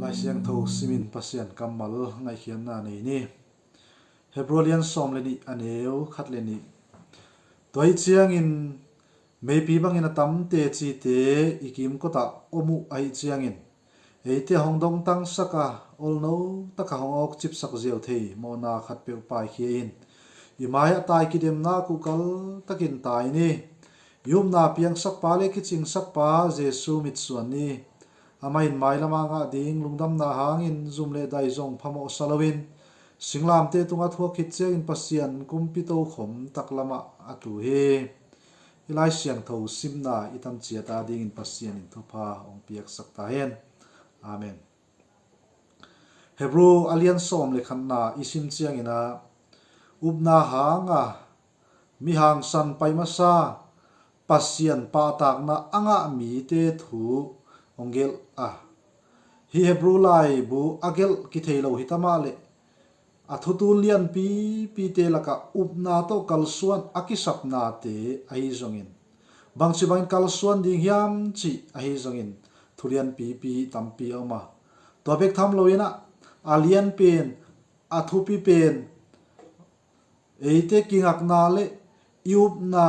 lai siang tho simin pasian kamal ngai khian na nei ni Hebronian som le ni aneu khat le ni toi chiang in maybe bang in a tam te chi te ikim ko ta omu ai chiang in eite hongdong tang saka ol no taka hong ok chip sak zeu thei mo na khat pe pai khi in imaya tai ki dem na ku kal takin tai ni yum na piang sak pa le ki ching sak pa jesu mit suan ni amain mai lama nga ding lungdam na hangin zum le dai zong phamo salawin singlam te tunga thua khit che in pasian kumpito khom taklama atu he ilai siang tho simna itam chia ta ding in pasian in thupa ong piak sak ta hen amen Hebrew alian som le khanna isim chiang ina ubna hanga mi hang san pai masa pasian pa tak na anga mi te thu ongel hi Hebrew lai bu agel ki theilo hitama le athutun lian pi te laka upna to kalsuan akisap na te ai zongin bangchi bang kalsuan ding hiam chi ai zongin thulian pi tampi oma tobek tham loina alian pen athupi pen eite kingak na le iup na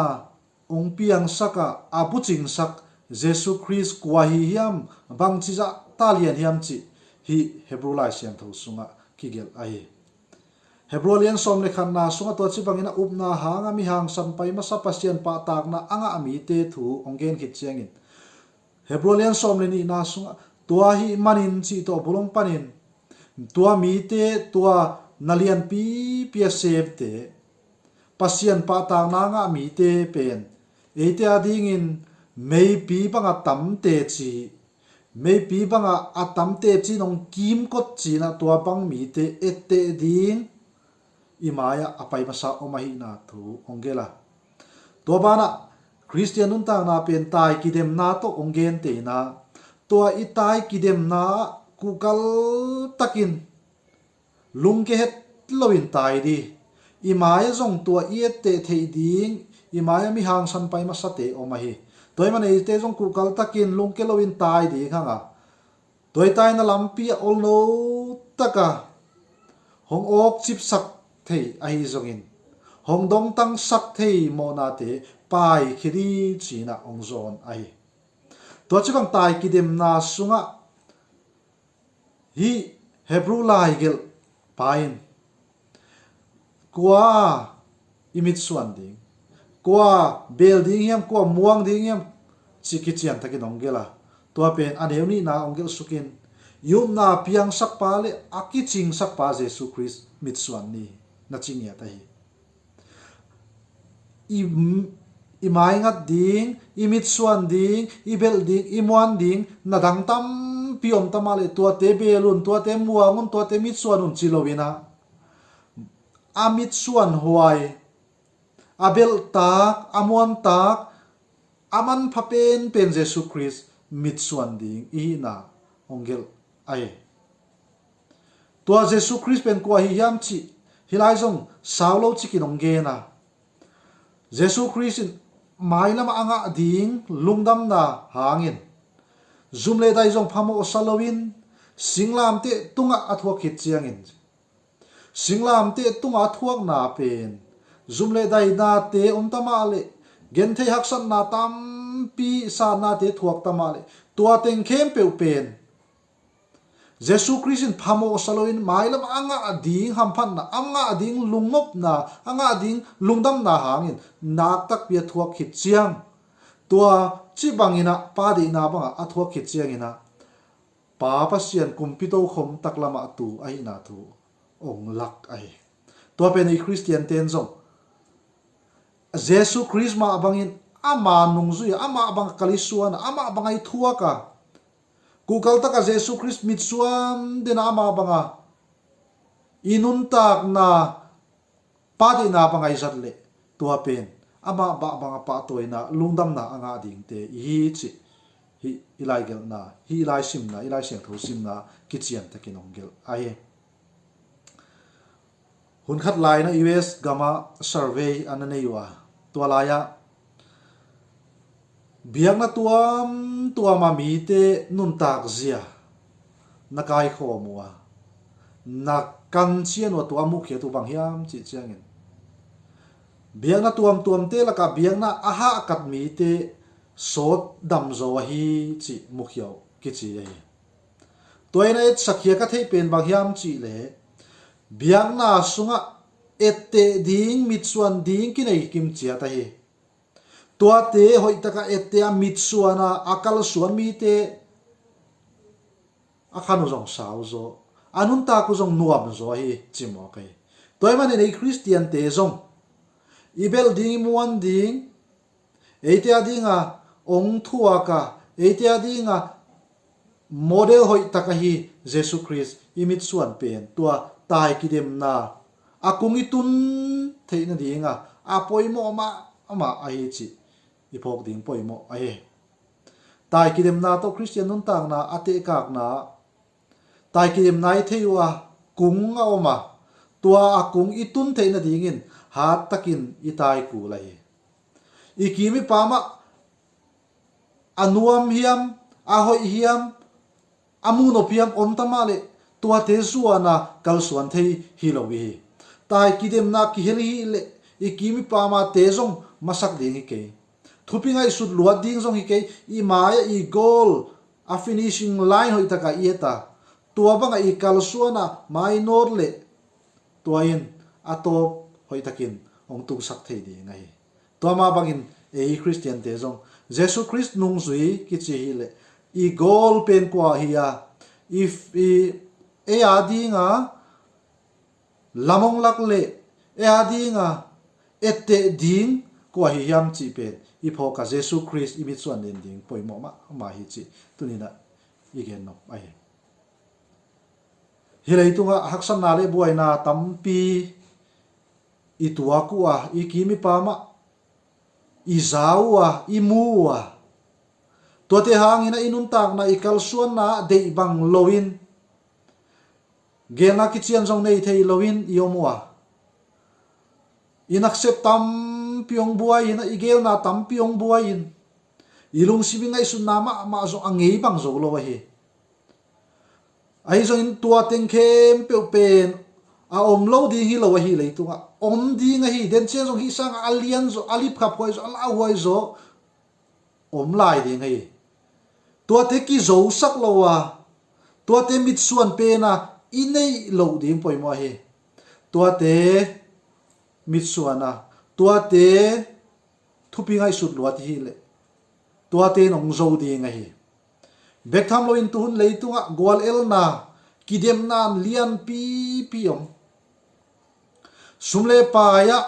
ong piang saka apuching sak Jesu Christ kwa hi hiam bangchi za talian hiam chi hi Hebrew lai siam tho sunga kigel ai Hebronian som le khanna sunga to chi bangina upna hanga mi hang sampai masa pasian pa tak na anga ami te thu onggen khit chiangin Hebronian som le ni na sunga tua hi manin chi to bulong panin tua mi te tua nalian pi save te pasian pa tak na anga mi te pen eite ading in mei pi banga tam te chi mei pi banga atam te chi nong kim kot chi na tua bang mi te ette ding imaya apai masa omahi na thu ongela to bana Christian nun ta na pen tai kidem na to onggen te na to itai kidem na kukal takin lungke het loin tai di imaya zong tua iet te thei ding imaya mi hang san pai masa te omahi toy man ei te jong kukal takin lungke loin tai di khanga toy tai na lampi ol no taka hong ok chip sak thei ai zongin hongdong tang sak thei mo na te pai khiri china ongzon ai to chibang tai kidem na sunga hi Hebrew lai gel pain kwa imit suan ding kwa building yam kwa muang ding yam chikichian takin ongela to pen aneuni na ongel sukin yum na piang sak pa le akiching sak pa Jesu Christ mit suan ni na chingya tahi imai ngat ding imit suan ding ibel ding imwan ding nadang tam piom tamale tua te belun tua te muangun tua te mit suanun chilowina amit suan huai abel tak amuan tak aman phapen pen Jesu Christ mit suan ding ina ongel ai tua Jesu Christ pen kwa hi hiam chi hilai zong saulo chikin ongge na Jesu Christ mai lama anga ding lungdam na hangin zumle dai zong phamo salowin singlam te tunga athwa khit chiangin singlam te tunga thuak na pen zumle dai na te tama le gen thei haksan na tam pi sa na te thuak tama le tua teng khem pe pen Jesu Christin phamo saloin mailam anga ading hamphan na anga ading lungop na anga ading lungdam na hangin nak tak pia thuak khit chiang tua chi bangina pa di na banga athuak khit chiang ina pa pasian kumpito khom taklama tu ai na thu ong lak ai tua pen i Christian ten zong Jesu Christ ma bangin ama nungzui ama bang kalisuan ama bangai thuaka Google taka Jesu Christ mitsuam din ama banga inuntak na padi na banga isatle tua pen ama ba banga pa toy na lungdam na anga ding te hi chi hi ilai gel na hi ilai sim na ilai siang tho sim na kichian takinong gel ai hun khat lai na US gama survey ananeiwa tua laya biang na tuama mi te nun tak zia na kai kho mua na kan chian wa tua mu khia tu bang hiam chi chiangin biang na tuam te la ka biang na aha kat mi te sot dam zo hi chi mu khiao ki chi ai toina et sakhia ka thei pen bang hiam chi le biang na sunga ette ding mitsuan ding ki nei kim chia ta hi tua te hoi taka ette a mitsuana akal suan mi te akhanu jong sao zo anun ta ku jong nuam zo hi chimo kai toy man nei christian te jong ibel ding muan ding eite adinga ong thua ka eite adinga model hoi taka hi Jesus Christ imit suan pen tua tai kidem na akung itun theina dinga apoimo ma ama ai chi ipok ding poimo ai tai kidem na to Christian nun tang na ate kak na tai kidem nai theiwa kung a oma tua akung itun theina dingin hat takin itai ku lai ikimi pama anuam hiam ahoi hiam amuno piam om tamale tua te suana kalsuan thei hilowi tai kidem na ki heli le ikimi pama te jong masak ding ke thupingai sut luat ding jong hi ke I maya I goal a finishing line hoi taka ieta tua banga I kalsuana minor le tuain atop hoi takin ong tung sak thei di ngai tua ma bangin e Christian te jong Jesus Christ nung zui ki chi hi le I goal pen kwa hiya if e adinga lamong lak le e adinga ette ding kwa hi yam chi pen I phoka Jesus Christ I mit suan den ding poimo ma hi chi tunina igen no ai hilai tunga haksan na le buaina tampi ituakua ikimi pama izawa imua tote hangina inun tak na ikal suan na de bang lowin gena kichian jong nei thei lowin iomwa inaccept tam piong buai ina igel na tam piong buai in ilung sibingai sunama ma zo angei bang zo lo hi ai zo in tua teng khem pe pen a om lo di hi lo hi le tunga om di nga hi den chen jong hi sang alian zo alip khap hoi zo ala hoi zo om lai di nga hi tua te ki zo sak lo wa tua te mit suan pe na inei lo ding poi mo hi tua te mit suana tua te thupi ngai sut luat hi le tua te nong zo di nga hi bek tham lo in tuhun leitunga gwal el na kidem nan lian pi om sumle pa ya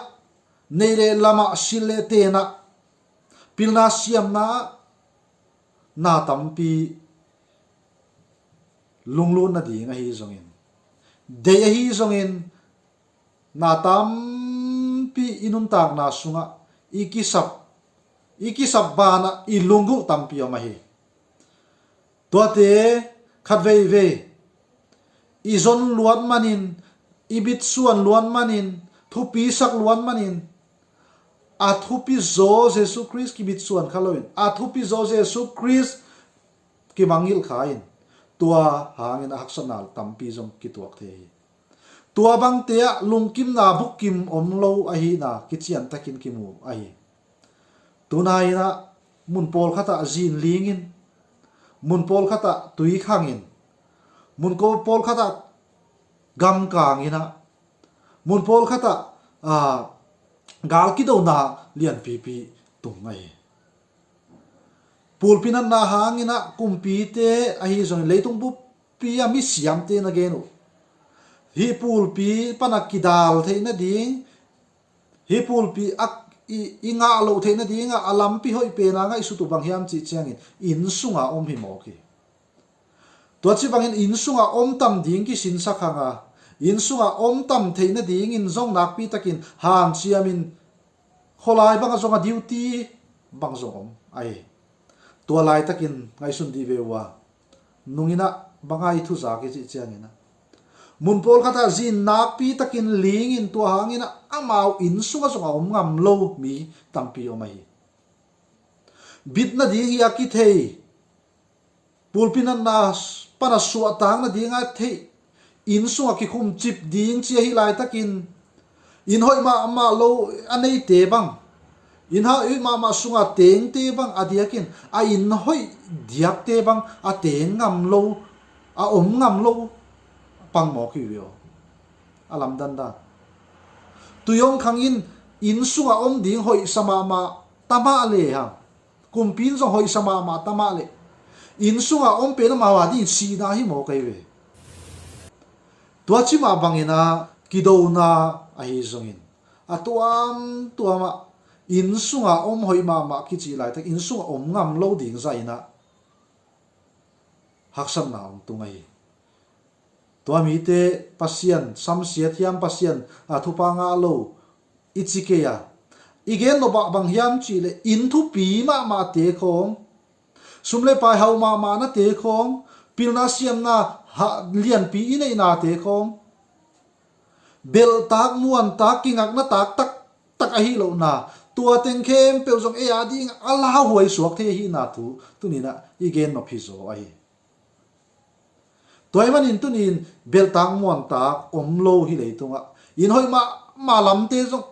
neile lama sile te na pilna siam na tampi lunglu na di nga hi zongin de hi zongin na tampi inun tak na sunga ikisap bana ilungu tampi omahi toate khatvei ve izon luan manin ibit suan luan manin thupi sak luan manin a thupi zo Jesus Christ ki bit suan khaloin a thupi zo Jesus Christ ki mangil khain tua hangin haksanal tampi jong ki tuak the tua bang te lungkim na bukim omlo ahi na kichian takin kimu ahi tunai na mun pol khata jin lingin mun pol khata tui khangin mun ko pol khata gam kangina mun pol khata gal ki do na lian pi tungai pulpinan na hangina kumpi te ahi zong leitung bu pi ami siam te na genu hi pulpi panakidal the na ding hi pulpi ak inga lo the na dinga alampi hoi pe na ngai su tu bang hiam chi chiangin in sunga om hi mo ki to chi bangin in sunga om tam ding ki sin sakhanga in sunga om tam theina ding in zong nak pi takin hang chiamin kholai banga zonga duty bang zong om ai to lai takin ngai sun di vewa nungina bangai thu za ki chi chiangina mun pol khata jin nak pi takin ling in to hangina amau in sunga zonga om ngam lo mi tampi omai bit na ding ya ki thei pulpin na pana suwa tang na dinga thei in sunga ki khum chip ding chi hi lai takin in hoi ma lo anei te bang in ha ma sunga teng te bang adiakin a in hoi diak te bang a teng ngam lo a ngam lo pang mo ki yo alam dan da tuyong khangin in sunga ding hoi sama ma tama le ha kumpin zo hoi sama ma tama le in sunga pe na ma wa di si na hi mo kai we tua chi ma bangina kido na a hi zongin a tuama in sunga hoi ma ki chi lai tak in sunga ngam lo ding zaina haksan na tungai tua mi te pasien sam sia thiam pasien a thupa nga lo ichikeya igen no ba bang hiam chi le in thu pi ma te khong sumle pai hau ma na te khong pilna siam na lian pi nei na te khong bel tak muan tak kingak na tak a hi lo na tua teng khem pe jong e ading ala huai suak the hi na thu tunina igen no phi zo ai toy man in tunin bel tak muan tak lo hi le tunga in hoi ma lam te jong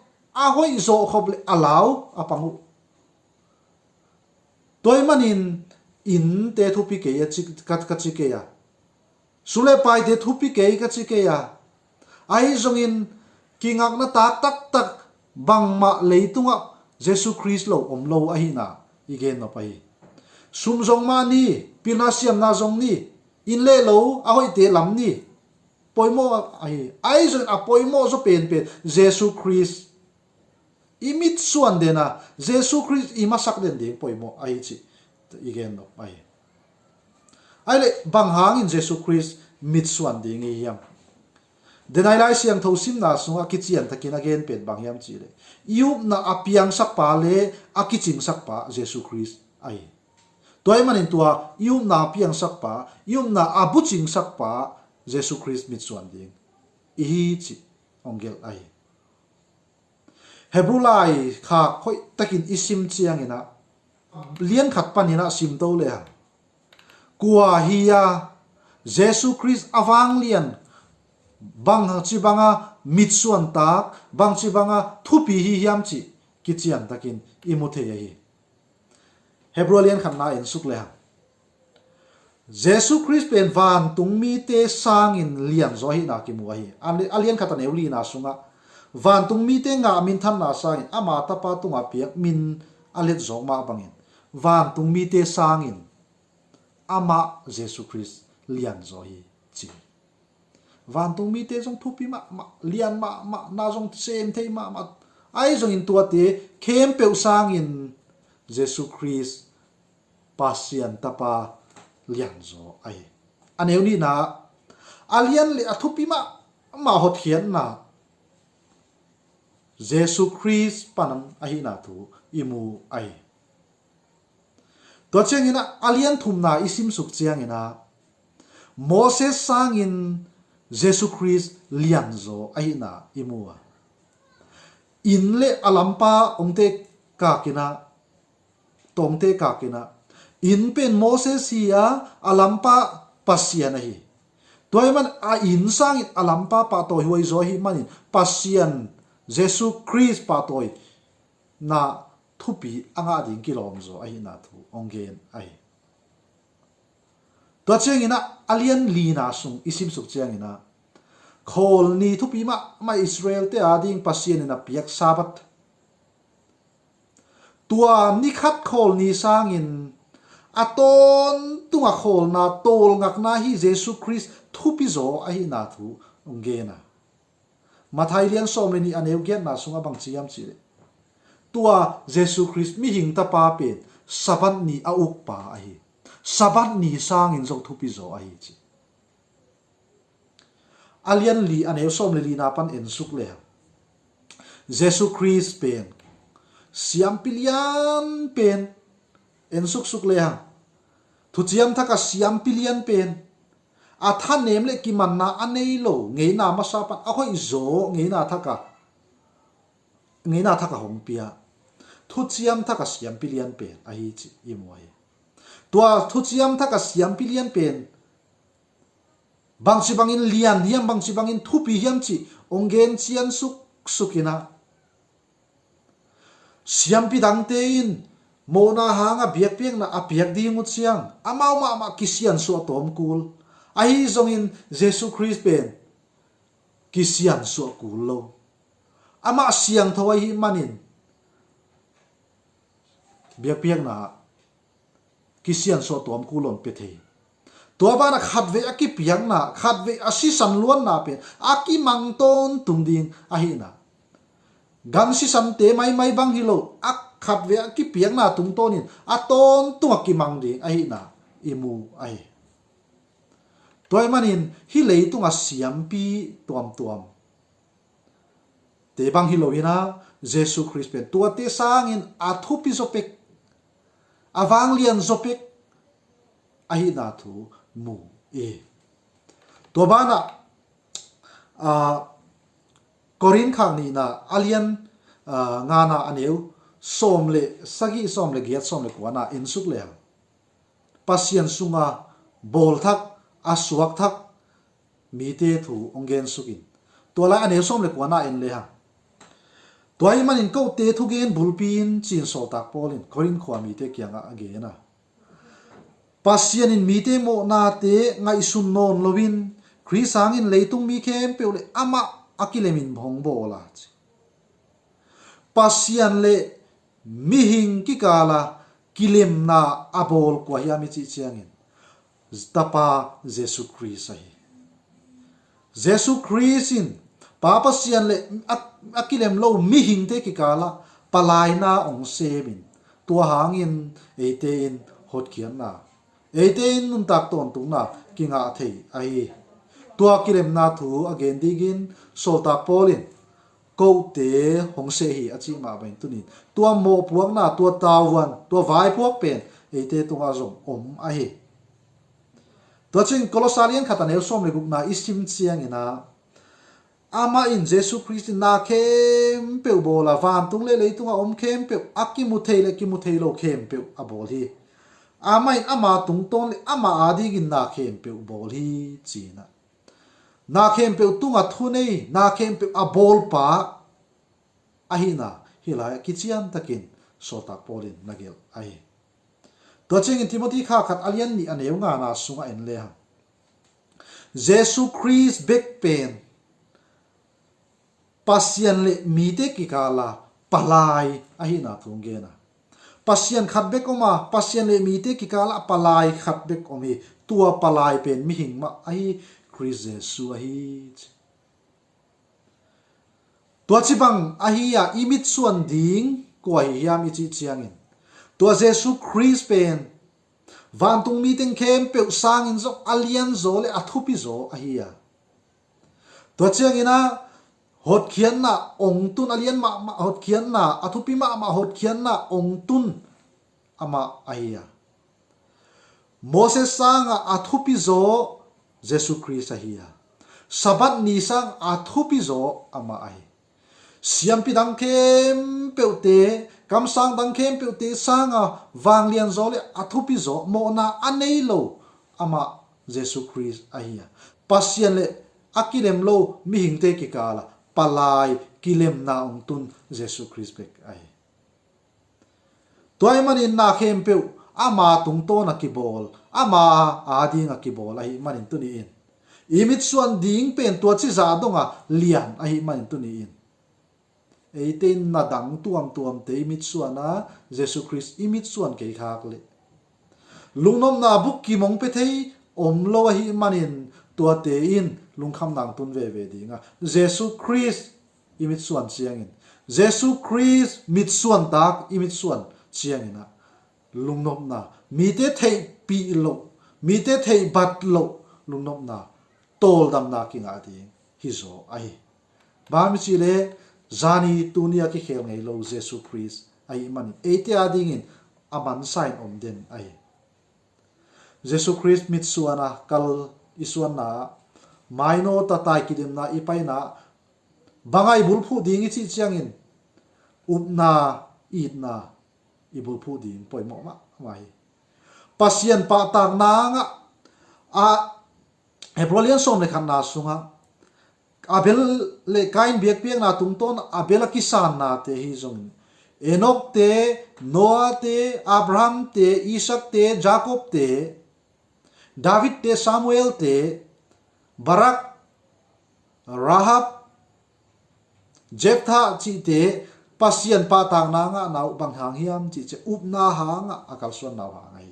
a hoi zo khob le alaw apangu toy man in te thu pi ke ya chi ka chi ke ya sule pai te thu pi ke ka chi ke ya ai zong in kingak na tak bang ma leitunga Jesus Christ lo lo a hi na igen no pai sum zong ma ni pinasiam na zong ni in le lo a hoi te lam ni poimo ai zong a poimo zo pen Jesus Christ imit suan dena Jesus Christ imasak den ding poimo ai chi igen no pai ai le bang hang in Jesus Christ mit suan ding i yam denai lai siang tho sim na sunga kichian takin again pet bang yam chi le yup na apiang sak pa le akiching sak pa Jesus Christ ai toy manin tua yup na apiang sak pa yup na abuching sak pa Jesus Christ mit suan ding i chi ongel ai Hebrulai kha khoi takin isim chiang ina lian khat panina sim to le ha kwa hiya Jesus Christ awang lian bang chi banga mit suan tak bang chi banga thupi hi hiam chi kichian takin imuthe hi Hebrolian khan na in suk le ha Jesus Christ pen van tung mi te sang in lian zo hi na ki mu hi alien khata neuli na sunga van tung mi te nga min than na sang in ama ta pa tunga piak min alet zo ma bangin van tung mi te sang in ama Jesus Christ lian zo hi chi van tung mi te jong thupi ma lian ma na jong sem thei ma ai jong in tua te khem pe sang in Jesus Christ pasian tapa lian zo ai aneu ni na alian le athupi ma hot hian na Jesus Christ panam ahi na thu imu ai to cheng ina alian thum na isim suk chiang ina Moses sang in Jesus Christ lian zo ahi na imua in le alampa ongte ka kina tongte ka kina in pen Moses hiya alampa pasian hi toy man a in sang in alampa pa toy huai zo hi manin pasian Jesus Christ pa toy na thupi anga ding kilom zo ahi na thu ongen ai to cheng ina alien li na sung isim suk cheng ina khol ni thupi ma Israel te ading pasien ina piak sabat tua ni khat khol ni sang in aton tunga khol na tol ngak na hi Jesus Christ thupi zo ahi na thu ongena mathailian somle ni aneu gen na sunga bang chiam chi tua Jesus Christ mi hing ta pa pen sabat ni a uk pa ahi sabat ni sang in zo thupi zo ahi chi alian li aneu somle li na pan en suk le Jesus Christ pen siam pilian pen en suk le ha thu chiam thaka siam pilian pen a than nem le ki man na anei lo ngei na ma sa pan a hoi zo ngei na thaka hong pia thu chiam thaka siam pilian pen a hi chi imoi tua thu chiam thaka siam pilian pen bang chi bangin lian hiam bang chi bangin thu pi hiam chi ongen chian sukina siam pi dang te in mo na hanga biak piak na apiak di ngut siang amau ma kisian so tom kul ai zong in Jesus Christ pen kisian so kul lo ama siang thawai hi manin biak piak na kisian so tom kulon pe the tua ba na khat ve aki piak na khat ve asi san luan na pen aki mangton tum ding a hi na gan si san te mai bang hi lo ak khat ve aki piak na tum tonin a ton tu aki mang ding a hi na imu ai toy manin hi lei tunga siam pi tuam te bang hi lo ina Jesus Christ pen tua te sangin a thu pi zopek awang lian zopek a hi na thu mu e to bana korin khang ni na alien nga na aneu somle sagi somle giat somle kwana insuk le pasien sunga bol thak asuak thak mi te thu ongen sukin to la aneu somle kwana en le ha toy manin ko te thu gen bulpin chin so tak polin korin khwa mi te kyanga age na pasien in mi te mo na te ngai sun non lovin khrisang in leitung mi khem peule ama akilemin bhong bola pasien le mi hing ki kala kilem na abol kwa hiami chi chiangin tapa Jesus Christ ai Jesus Christ in papa sian le akilem lo mi hing te ki kala palai na ong semin tua hangin ete in hot kian na ete in nun tak ton tung na kinga thei ai tua kilem na thu again digin sol tak polin ko te hong se hi achi ma bain tunin tua mo puak na tua tawan tua vai puak pen ete tunga zong om a hi tua ching kolosalian khatan el som le guk na isim chiang ina ama in Jesus Christ na khem pe bola van tung le le tunga om khem pe akimu thei le kimu thei lo khem pe abol hi ama in ama tung ton le ama adi gin na khem pe bol hi china na khem pe tunga thu nei na khem pe abol pa ahina hilai kichian takin sota polin nagel ai to ching in Timothy kha khat alian ni aneu nga na sunga en le ha Jesus Christ back pain pasien le mi te ki kala palai ahina thungena pasien khat bek oma pasien le mi te ki kala palai khat bek omi tua palai pen mi hing ma ai Christ Jesus ahi tua chibang ahi ya imit suan ding ko hi yam ichi chiangin tua Jesus Christ pen van tung mi teng khem pe sang in zo alien zo le athupi zo ahi ya tua chiangina hot khian na ong tun alien ma hot khian na athupi ma hot khian na ong tun ama ahiya Moses sanga athupi zo Jesus Christ ahiya sabat ni sang athupi zo ama ai siam pi dang kem peute kam sang dang kem peute sanga wang lian zo le athupi zo mo na anei lo ama Jesus Christ ahiya pasien le akilem lo mi hingte ki kala palai kilem na ong tun Jesus Christ bek ai toy manin na khem pe ama tung to na ki bol ama adi nga ki bol ai manin tuni in imit suan ding pen to chi za donga lian ai manin tuni in eitin na dang tuam te imit suana Jesus Christ imit suan ke khak le lungnom na buk ki mong pe thei om lo hi manin tua te in lungkham nang tun ve dinga Jesus Christ imit suan chiangin Jesus Christ mit suan tak imit suan chiangina lungnom na mi te thei pi lo mi te thei bat lo lungnom na tol dam na kinga ding hi zo ai ba mi chi le zani tunia ki khel ngei lo Jesus Christ ai mani ete ading in aman sign om den ai Jesus Christ mit suana kal isuan na maino tatai kidim na ipai na bangai bulphu dingi chi chiangin upna it na ibul phu ding poi mo ma mai pasien pa tak na nga a Hebrolian som le khan na sunga abel le kain biak piak na tung ton abel kisan na te hi zong Enoch te Noah te Abraham te Isaac te Jacob te David te Samuel te Barak Rahab Jephthah chi te pasien pa tang na nga nau bang hang hiam chi che up na ha nga akal suan nau ha ngai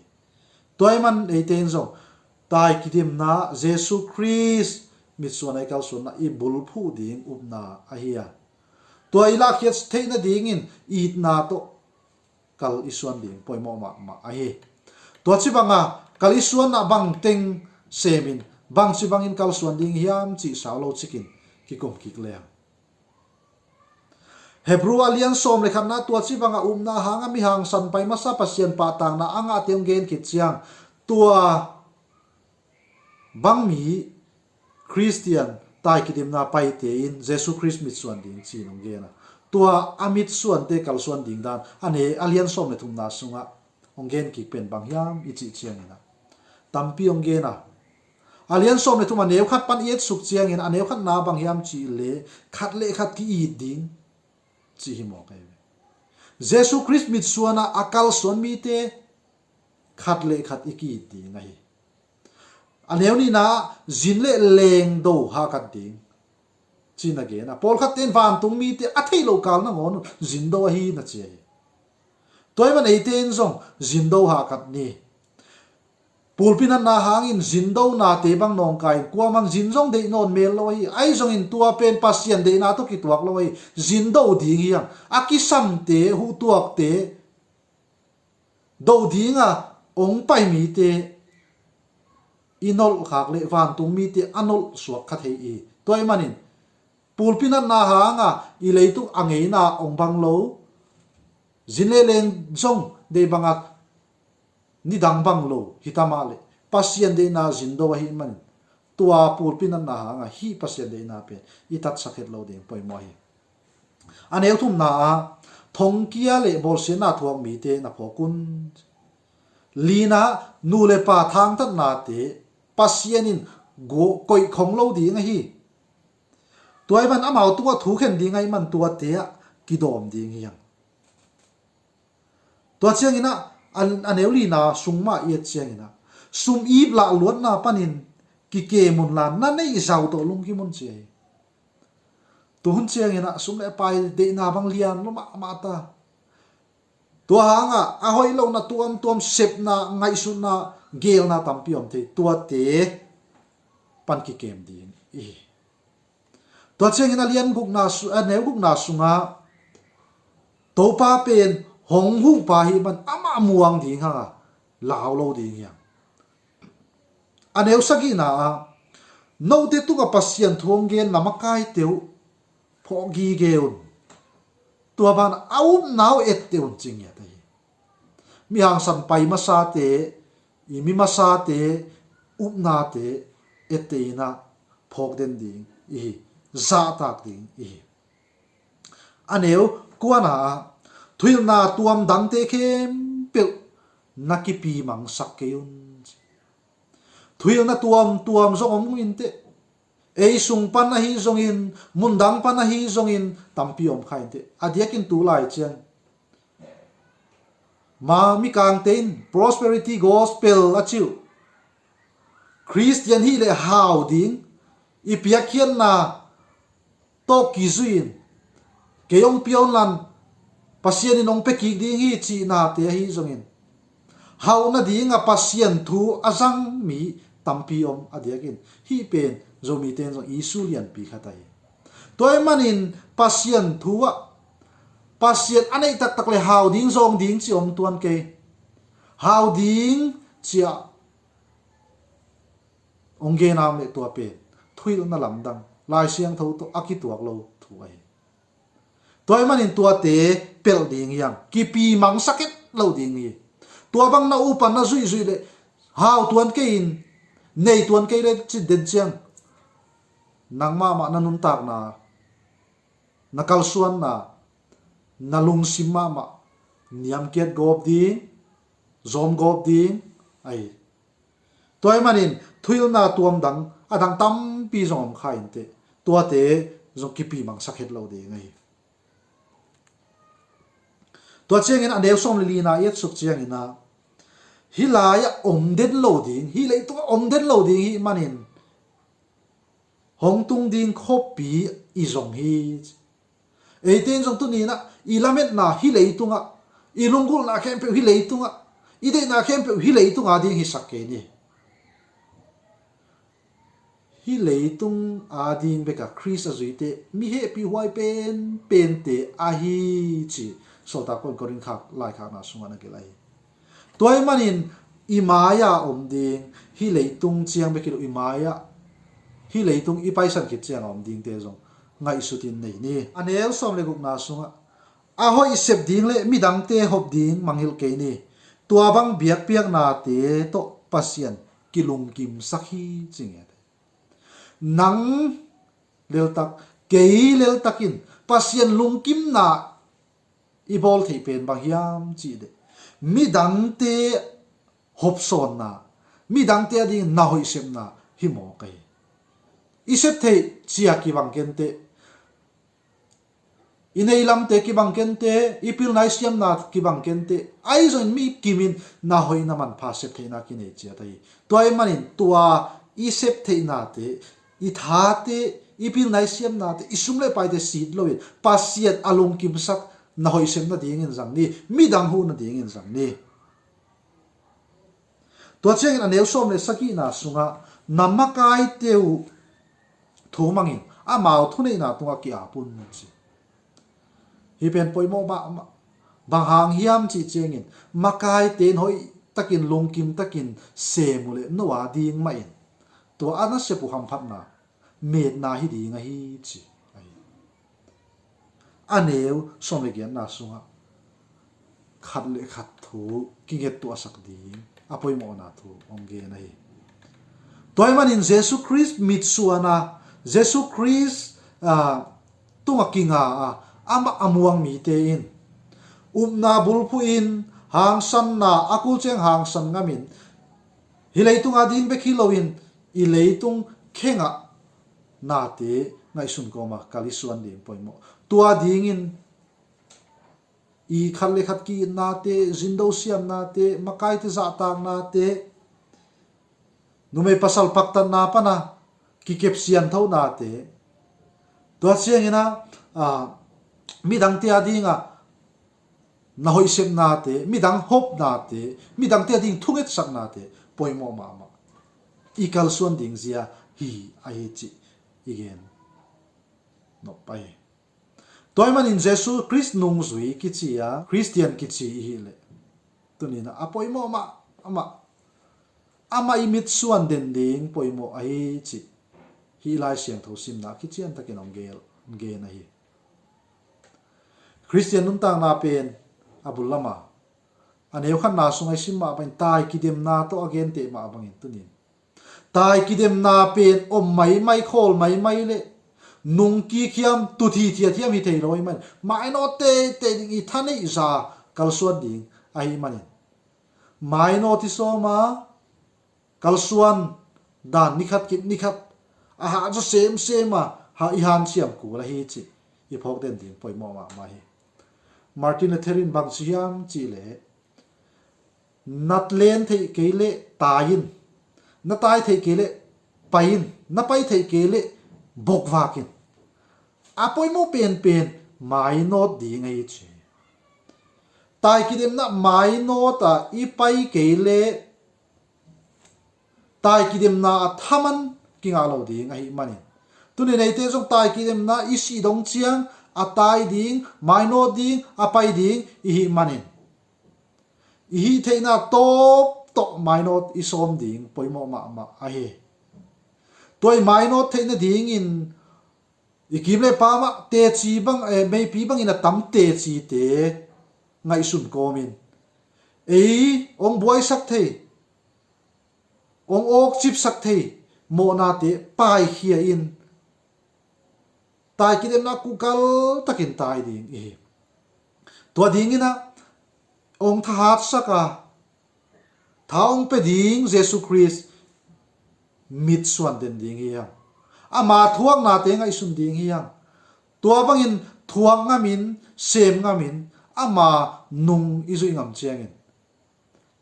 toy man e ten zo tai kitim na Jesus Christ mit suan ai kal suan na i bul phu ding up na a hia toy la khiat theina ding in it na to kal isuan ding poi mo ma a hi to chi banga kal isuan na bang teng semin bang chi bang in kal suan ding hiam chi sao lo chikin ki kom ki le Hebrew alian som le khan na tua chi banga na hanga mi hang san pai ma sa pasien pa tang na anga tem gen ki chiang tua bang mi Christian tai kidim na pai te in Jesus Christ mit suan ding chi nong ge na tua amit suan te kal suan ding dan ane alian som le thum na sunga ong gen ki pen bang hiam i chi chiang ina tampi ong ge na alian som le thum aneu khat pan yet suk chiang in aneu khat na bang hiam chi le khat ki i ding chi hi mo kai Jesus Christ mit suana akal suan mi te khat iki ti ngai aneu ni na zin le leng do ha kat ding chi na ge na pol khat ten van tung mi te athei lo kal na ngon zin do hi na che toy man ei ten zong zin do ha kat ni pulpina na hangin zin do na te bang nong kai kwa mang zin zong de non mel lo hi ai zong in tua pen pasien de na to ki tuak lo hi zin do ding hi akisam te hu tuak te do dinga ong pai mi te inol khak le van tung mi te anol suak khat hei i toy manin pulpina na hanga i leitu angei na ong bang lo zin le leng zong de banga ni dang bang lo hitama le pasien de na zindo hi man tua pulpina na hanga hi pasien de na pe itat sakhet lo de poi mo hi aneu thum na thong kia le bol se na thuang mi te na phokun lina nu le pa thang tat na te pasien in go koi khong lo di nga hi toy ban amau tua thu khen di ngai man tua te ki dom ding hi yang tua chiang ina aneu li na sungma yet chiang ina sum ib la luat na panin ki ke mun la na nei zau to lung ki mun che tu hun chiang ina sum le pai de na bang lian lo ma ta tua hanga a hoi lo na tuam sep na ngai su na gel na tampiom te tua te pan ki kem din i tua chiang ina lian guk na su aneu guk na sunga to pa pen hong hu pa hi man ama muang ding ha lao lo ding yang aneu sagi na no te tu ka pasien thong gen namakai teu phogi geun tua ban au nau et teun ching ya tai mi hang san pai ma sa te i mi ma sa te up na te ete na phok den ding i za tak ding i aneu kuana thuil na tuam dang te khem pel nakipi mang sakkeun thuil na tuam zong om in te ei sung pan na hi zong in mundang pan na hi zong in tampi om khain te adiakin tu lai chiang ma mi kang tein prosperity gospel achiu Christian hi le how ding ipiakhian na to kizuin keyong pion lan pasien in ong pe ki ding hi chi na te hi zongin how na ding a pasien thu azang mi tampi om adiakin hi pen zomi ten zo isu lian pi khatai toy manin pasien thuwa pasien anei tak tak le how ding zong ding chi om tuan ke how ding chia ong ge nam le to pe thuil na lam dang lai siang tho to aki tuak lo thu ai toy manin tua te pel ding yang ki pi mang sakit lo ding ni tua bang na upan na zui le how tuan ke in nei tuan ke le chi den chiang nang ma nanun tak na nakal suan na nalung sim ma niam kiat gop ding zom gop ding ai toy manin thuil na tuam dang adang tam pi zom khain te tua te zong kipi mang sakhet lo de ngai tua chiang in anew som li na yet suk chiang ina hilaya omden lo ding hi lei tu omden lo ding hi manin hong tung ding khopi i zong hi eiten zong tu ni na ilamet na hi lei tunga ilungul na khem pe hi lei tunga ide na khem pe hi lei tunga ding hi sakke ni hi lei tung ading beka Chris azuite mi he pi huai pen te a hi chi so ta kon korin khak lai khak na sunga na ke lai toy manin imaya om ding hi lei tung chiang be kilo imaya hi lei tung i paisan ki chiang om ding te jong ngai sutin nei ni anel som le guk na sunga a hoi sep ding le midang te hop ding manghil ke ni tua bang biak piak na te to pasien kilung kim sakhi chinge nang lel tak kei lel takin pasien lungkim na ibol thei pen bang hiam chi de midang te hop son na midang te ding na hoi sem na hi mo kai isep thei chia ki bang ken te inei lam te ki bang ken te ipil nai siam na ki bang ken te ai join mi kimin na hoi na man pha sep thei na ki nei chia tai toy manin tua isep thei na te i tha te ipil nai siam na te isum le pai te sit loin pasiat alung kim sak na hoi sem na ding in zang ni mi dang hu na ding in zang ni to cheng an el som le saki na sunga namakai teu thu mangin a mau thu nei na tunga ki apun chi hi pen poimo ba bang hang hiam chi chengin makai ten hoi takin lungkim takin semule nowa ding ma in to ana se pu ham phat na met na hi ding a hi chi aneu som le gen na sunga khat le khat thu ki get to asak ding apoi mo na thu om ge na hi toy man in Jesus Christ mit suana Jesus Christ tunga kinga ama amuang mi te in umna bulpu in hang san na akul cheng hang san ngamin hilei tunga din be khilowin i leitung khenga na te ngai sun ko ma kalisuan ding poimo tua ding in i khalle khat ki na te jindo siam na te makai te za ta na te numei pasal paktan na pana ki kep sian tho na te tua chiang ina midang te adinga na hoi sem na te midang hop na te midang te ading thunget sak na te poimo ma ma ikal suan ding zia hi ai chi igen no pai toy man in Jesus Christ nung zui ki chi ya Christian ki chi hi le tunina apoimo ma ama imit suan den ding poimo ai chi hi lai siang tho sim na ki chian takin om ge na hi Christian nun tang na pen abul lama aneu khan na sungai sim ma ban tai kidem na to again te ma bangin tunin tai kidem na pen om mai khol mai le nung ki khiam tu thi thiam hi thei roi man mai no te ding i thane i za kal suan ding ai manin mai no ti so ma kal suan dan nikhat a ha jo sem ma ha i han siam ku la hi chi i phok den ding poi mo ma hi Martin Lutherin bang siam chi le nat len thei ke le tayin na tai thei ke le pain na pai thei ke le bok wakin apoi mo pen mai not ding ai chi tai kidem na mai not a i pai ke le tai kidem na thaman kinga lo ding ai manin tuni nei te jong tai kidem na i si dong chiang a tai ding mai not ding a pai ding i hi manin i hi theina top to mai not i som ding poimo ma a he toy mai not theina ding in ikim le pa ma te chi bang mei pi bang in a tam te chi te ngai sun komin ong boy sak thei ong ok chip sak thei mo na te pai hia in tai kidem na ku kal takin tai ding to ding ina ong thahat saka thaong pe ding Jesus Christ mit suan den ding hiang ama thuak na te ngai sun ding hiang tua bangin thuak ngamin sem ngamin ama nung izu ngam chiangin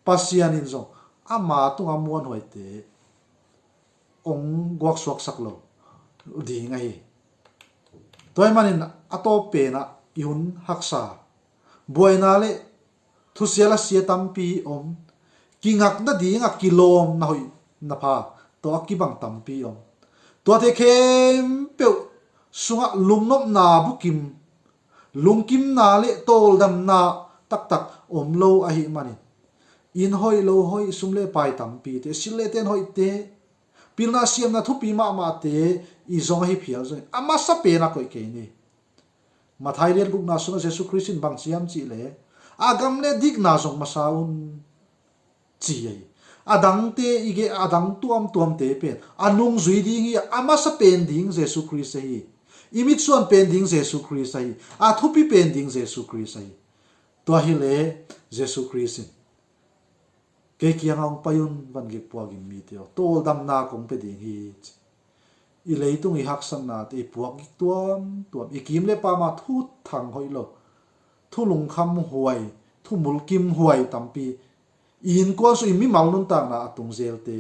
pasian in zo ama tunga muan hoite ong guak suak saklo di ngai toy manin atope na ihun haksa boina le thusiala sia tampi om kingak na di nga kilom na hoi na pha to akibang tampi om to te khem pe sunga lumnop na bukim lungkim na le tol dam na tak tak om lo a hi manin in hoi lo hoi sumle pai tampi te sille ten hoi te pilna siam na thupi ma ma te i zong hi phial zo ama sa pe na koi ke ni ma thailen buk na sunga Jesus Christ in bang siam chi le agam le dik na zong ma saun chi ai adang te ige adang tuam te pen anung zui ding hi ama sa pen ding Jesus Christ hi imit suan pen ding Jesus Christ hi a thupi pen ding Jesus Christ hi to hi le Jesus Christ ke kiang ang payun ban ge puag in mi te tol dam na kong pe ding hi i leitung i hak san na te puak gi tuam i kim le pa ma thu thang hoi lo thu lung kham huai thu mul kim huai tampi in ko su mi mal nun ta na atung zel te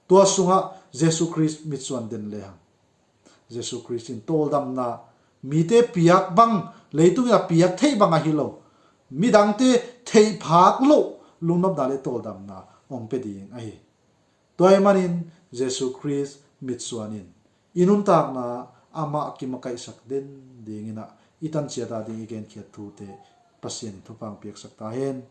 to sunga Jesus Christ mit suan den le hang Jesus Christ in tol dam na mi te piak bang leitung ya piak thei bang a hi lo mi dang te thei phak lo lungnop dale tol dam na ong pe ding ai toy manin Jesus Christ mit suanin inun tak na ama kimakai sak den dingina itan chia da ding igen khiat thu te pasien thupang piak sak ta hen